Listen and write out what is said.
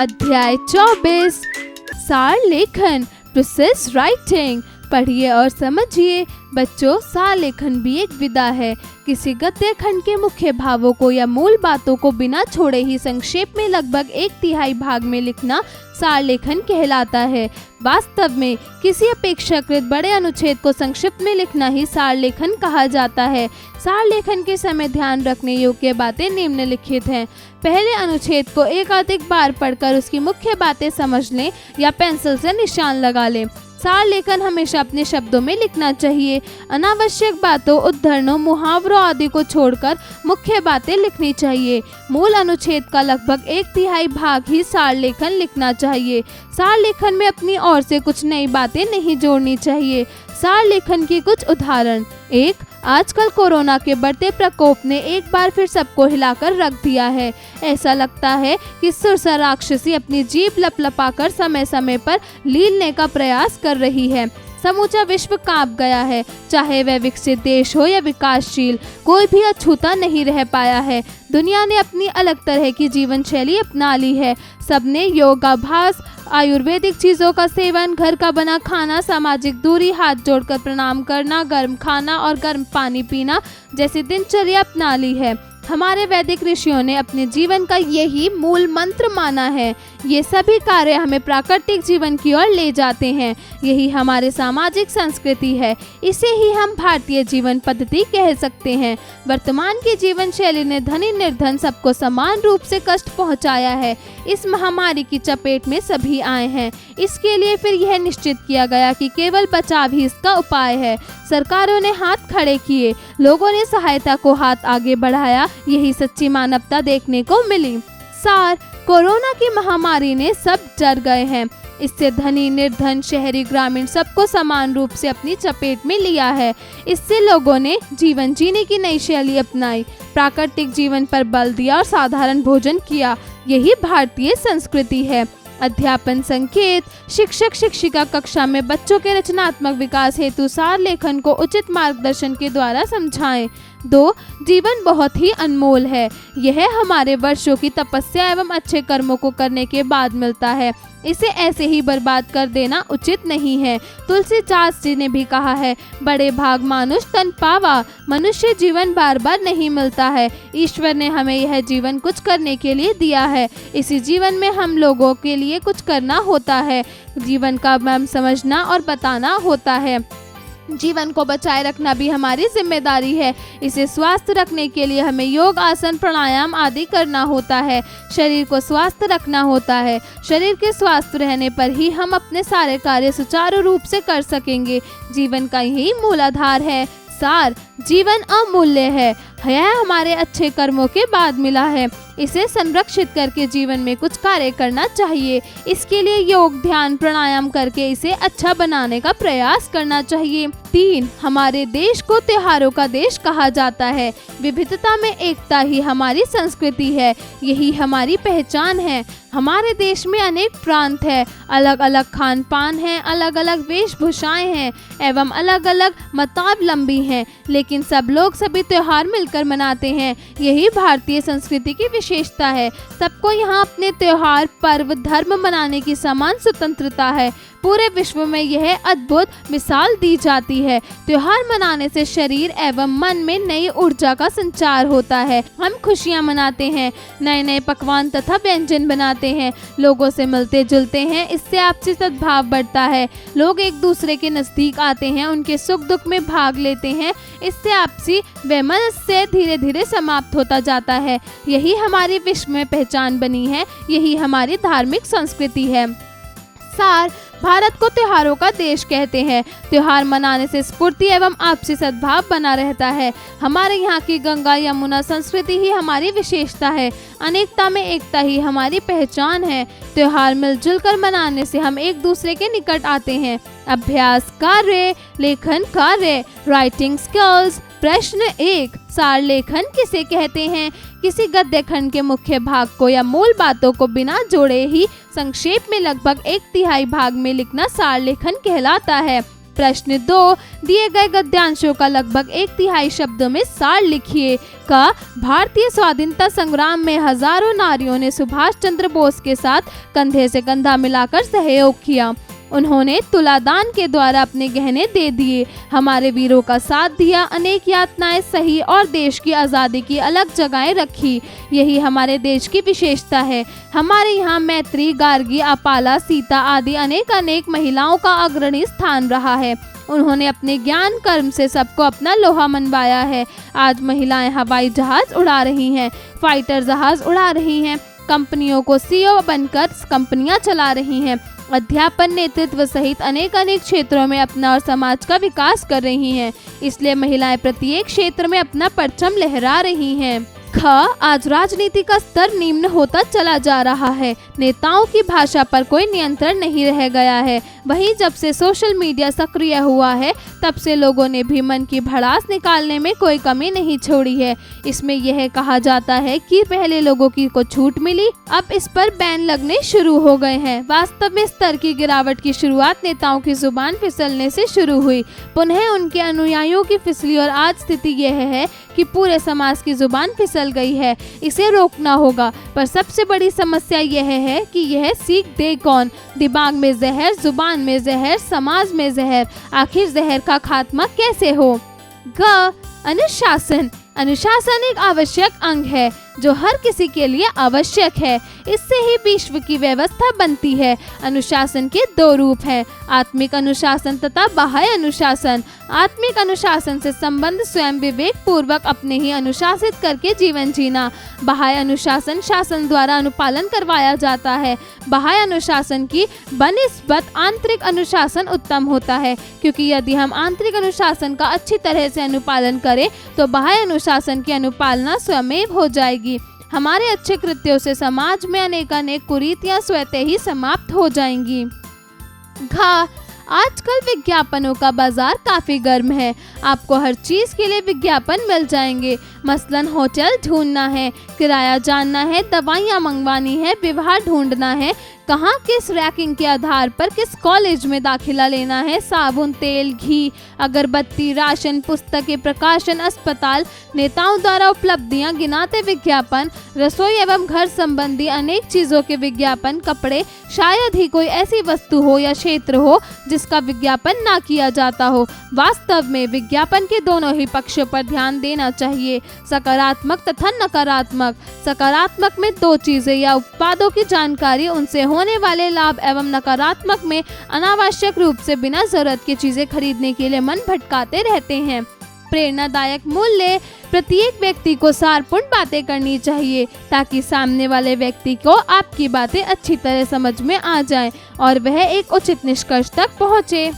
अध्याय 24 सार लेखन प्रोसेस राइटिंग। पढ़िए और समझिए बच्चों, सार लेखन भी एक विधा है। किसी गद्य खंड के मुख्य भावों को या मूल बातों को बिना छोड़े ही संक्षेप में लगभग 1/3 भाग में लिखना सार लेखन कहलाता है। वास्तव में किसी अपेक्षाकृत बड़े अनुच्छेद को संक्षिप्त में लिखना ही सार लेखन कहा जाता है। सार लेखन के समय ध्यान रखने योग्य बातें निम्नलिखित हैं। पहले अनुच्छेद को एकाधिक बार पढ़कर उसकी मुख्य बातें समझ लें या पेंसिल से निशान लगा लें। सार लेखन हमेशा अपने शब्दों में लिखना चाहिए। अनावश्यक बातों, उद्धरणों, मुहावरों आदि को छोड़कर मुख्य बातें लिखनी चाहिए। मूल अनुच्छेद का लगभग 1/3 भाग ही सार लेखन लिखना चाहिए। सार लेखन में अपनी ओर से कुछ नई बातें नहीं जोड़नी चाहिए। सार लेखन की कुछ उदाहरण। 1. आजकल कोरोना के बढ़ते प्रकोप ने एक बार फिर सबको हिलाकर रख दिया है। ऐसा लगता है कि सुरसा राक्षसी अपनी जीभ लपलपाकर समय समय पर लीलने का प्रयास कर रही है। समूचा विश्व कांप गया है। चाहे वह विकसित देश हो या विकासशील, कोई भी अछूता नहीं रह पाया है। दुनिया ने अपनी अलग तरह की जीवन शैली अपना ली है। सबने योगाभ्यास, आयुर्वेदिक चीज़ों का सेवन, घर का बना खाना, सामाजिक दूरी, हाथ जोड़कर प्रणाम करना, गर्म खाना और गर्म पानी पीना जैसी दिनचर्या अपना ली है। हमारे वैदिक ऋषियों ने अपने जीवन का यही मूल मंत्र माना है। ये सभी कार्य हमें प्राकृतिक जीवन की ओर ले जाते हैं। यही हमारे सामाजिक संस्कृति है। इसे ही हम भारतीय जीवन पद्धति कह सकते हैं। वर्तमान की जीवन शैली ने धनी निर्धन सबको समान रूप से कष्ट पहुंचाया है। इस महामारी की चपेट में सभी आए हैं। इसके लिए फिर यह निश्चित किया गया कि केवल बचाव ही इसका उपाय है। सरकारों ने हाथ खड़े किए, लोगों ने सहायता को हाथ आगे बढ़ाया। यही सच्ची मानवता देखने को मिली। सार, कोरोना की महामारी ने सब डर गए हैं। इससे धनी निर्धन, शहरी ग्रामीण सबको समान रूप से अपनी चपेट में लिया है। इससे लोगों ने जीवन जीने की नई शैली अपनाई, प्राकृतिक जीवन पर बल दिया और साधारण भोजन किया। यही भारतीय संस्कृति है। अध्यापन संकेत। शिक्षक शिक्षिका कक्षा में बच्चों के रचनात्मक विकास हेतु सार लेखन को उचित मार्गदर्शन के द्वारा समझाएं। 2. जीवन बहुत ही अनमोल है। यह हमारे वर्षों की तपस्या एवं अच्छे कर्मों को करने के बाद मिलता है। इसे ऐसे ही बर्बाद कर देना उचित नहीं है। तुलसीदास जी ने भी कहा है, बड़े भाग मानुष तन पावा। मनुष्य जीवन बार बार नहीं मिलता है। ईश्वर ने हमें यह जीवन कुछ करने के लिए दिया है। इसी जीवन में हम लोगों के लिए कुछ करना होता है। जीवन का मर्म समझना और बताना होता है। जीवन को बचाए रखना भी हमारी जिम्मेदारी है। इसे स्वस्थ रखने के लिए हमें योग, आसन, प्राणायाम आदि करना होता है। शरीर को स्वस्थ रखना होता है। शरीर के स्वस्थ रहने पर ही हम अपने सारे कार्य सुचारू रूप से कर सकेंगे। जीवन का यही मूलाधार है। सार, जीवन अमूल्य है। यह हमारे अच्छे कर्मों के बाद मिला है। इसे संरक्षित करके जीवन में कुछ कार्य करना चाहिए। इसके लिए योग, ध्यान, प्राणायाम करके इसे अच्छा बनाने का प्रयास करना चाहिए। 3. हमारे देश को त्योहारों का देश कहा जाता है। विविधता में एकता ही हमारी संस्कृति है। यही हमारी पहचान है। हमारे देश में अनेक प्रांत है, अलग अलग खान पान है, अलग अलग वेशभूषाएं हैं एवं अलग अलग मतावलंबी हैं, लेकिन सब लोग सभी त्योहार मिलकर मनाते हैं। यही भारतीय संस्कृति की विशेषता है। सबको यहाँ अपने त्योहार, पर्व, धर्म मनाने की समान स्वतंत्रता है। पूरे विश्व में यह अद्भुत मिसाल दी जाती है। त्योहार मनाने से शरीर एवं मन में नई ऊर्जा का संचार होता है। हम खुशियाँ मनाते हैं, नए नए पकवान तथा व्यंजन बनाते हैं, लोगों से मिलते जुलते हैं। इससे आपसी सद्भाव बढ़ता है। लोग एक दूसरे के नजदीक आते हैं, उनके सुख दुख में भाग लेते हैं। इससे आपसी वैमनस्य धीरे धीरे समाप्त होता जाता है। यही हमारी विश्व में पहचान बनी है। यही हमारी धार्मिक संस्कृति है। सार, भारत को त्योहारों का देश कहते हैं। त्योहार मनाने से स्फूर्ति एवं आपसी सद्भाव बना रहता है। हमारे यहाँ की गंगा यमुना संस्कृति ही हमारी विशेषता है। अनेकता में एकता ही हमारी पहचान है। त्योहार मिलजुल कर मनाने से हम एक दूसरे के निकट आते हैं। अभ्यास कार्य, लेखन कार्य, राइटिंग स्किल्स। प्रश्न 1. सार लेखन किसे कहते हैं? किसी गद्य खंड के मुख्य भाग को या मूल बातों को बिना जोड़े ही संक्षेप में लगभग 1/3 भाग में लिखना सार लेखन कहलाता है। प्रश्न 2, दिए गए गद्यांशों का लगभग 1/3 शब्दों में सार लिखिए। क, भारतीय स्वाधीनता संग्राम में हजारों नारियों ने सुभाष चंद्र बोस के साथ कंधे से कंधा मिलाकर सहयोग किया। उन्होंने तुलादान के द्वारा अपने गहने दे दिए, हमारे वीरों का साथ दिया, अनेक यातनाएं सही और देश की आज़ादी की अलग जगहें रखी। यही हमारे देश की विशेषता है। हमारे यहाँ मैत्री, गार्गी, अपाला, सीता आदि अनेक महिलाओं का अग्रणी स्थान रहा है। उन्होंने अपने ज्ञान कर्म से सबको अपना लोहा मनवाया है। आज महिलाएं हवाई जहाज उड़ा रही हैं, फाइटर जहाज उड़ा रही हैं, कंपनियों को सीईओ बनकर कंपनियां चला रही हैं, अध्यापन, नेतृत्व सहित अनेक क्षेत्रों में अपना और समाज का विकास कर रही हैं। इसलिए महिलाएं प्रत्येक क्षेत्र में अपना परचम लहरा रही हैं। ख, आज राजनीति का स्तर निम्न होता चला जा रहा है। नेताओं की भाषा पर कोई नियंत्रण नहीं रह गया है। वहीं जब से सोशल मीडिया सक्रिय हुआ है, तब से लोगों ने भी मन की भड़ास निकालने में कोई कमी नहीं छोड़ी है। इसमें यह कहा जाता है कि पहले लोगों को छूट मिली, अब इस पर बैन लगने शुरू हो गए हैं। वास्तव में स्तर की गिरावट की शुरुआत नेताओं की जुबान फिसलने से शुरू हुई, पुनः उनके अनुयायियों की फिसली और आज स्थिति यह है कि पूरे समाज की जुबान फिसल गई है। इसे रोकना होगा, पर सबसे बड़ी समस्या यह है कि यह सीख दे कौन? दिमाग में जहर, जुबान में जहर, समाज में जहर। आखिर जहर का खात्मा कैसे हो? ग, अनुशासन। अनुशासन एक आवश्यक अंग है जो हर किसी के लिए आवश्यक है। इससे ही विश्व की व्यवस्था बनती है। अनुशासन के 2 रूप हैं, आत्मिक अनुशासन तथा बाह्य अनुशासन। आत्मिक अनुशासन से संबंध स्वयं विवेक पूर्वक अपने ही अनुशासित करके जीवन जीना। बाह्य अनुशासन शासन द्वारा अनुपालन करवाया जाता है। बाह्य अनुशासन की बनिस्बत आंतरिक अनुशासन उत्तम होता है, क्योंकि यदि हम आंतरिक अनुशासन का अच्छी तरह से अनुपालन करें तो बाह्य अनुशासन की अनुपालना स्वयं हो जाएगी। हमारे अच्छे कृत्यों से समाज में अनेक कुरीतियां स्वतः ही समाप्त हो जाएंगी। घ, आजकल विज्ञापनों का बाजार काफी गर्म है। आपको हर चीज के लिए विज्ञापन मिल जाएंगे। मसलन होटल ढूंढना है, किराया जानना है, दवाइयाँ मंगवानी है, विवाह ढूंढना है, कहाँ किस रैंकिंग के आधार पर किस कॉलेज में दाखिला लेना है, साबुन, तेल, घी, अगरबत्ती, राशन, पुस्तकें, प्रकाशन, अस्पताल, नेताओं द्वारा उपलब्धियां गिनाते विज्ञापन, रसोई एवं घर संबंधी अनेक चीजों के विज्ञापन, कपड़े, शायद ही कोई ऐसी वस्तु हो या क्षेत्र हो जिसका विज्ञापन ना किया जाता हो। वास्तव में विज्ञापन के दोनों ही पक्षों पर ध्यान देना चाहिए, सकारात्मक तथा नकारात्मक। सकारात्मक में 2 चीजें या उत्पादों की जानकारी, उनसे होने वाले लाभ, एवं नकारात्मक में अनावश्यक रूप से बिना जरूरत की चीजें खरीदने के लिए मन भटकाते रहते हैं। प्रेरणादायक मूल्य। प्रत्येक व्यक्ति को सारपूर्ण बातें करनी चाहिए ताकि सामने वाले व्यक्ति को आपकी बातें अच्छी तरह समझ में आ जाएं और वह एक उचित निष्कर्ष तक पहुंचे।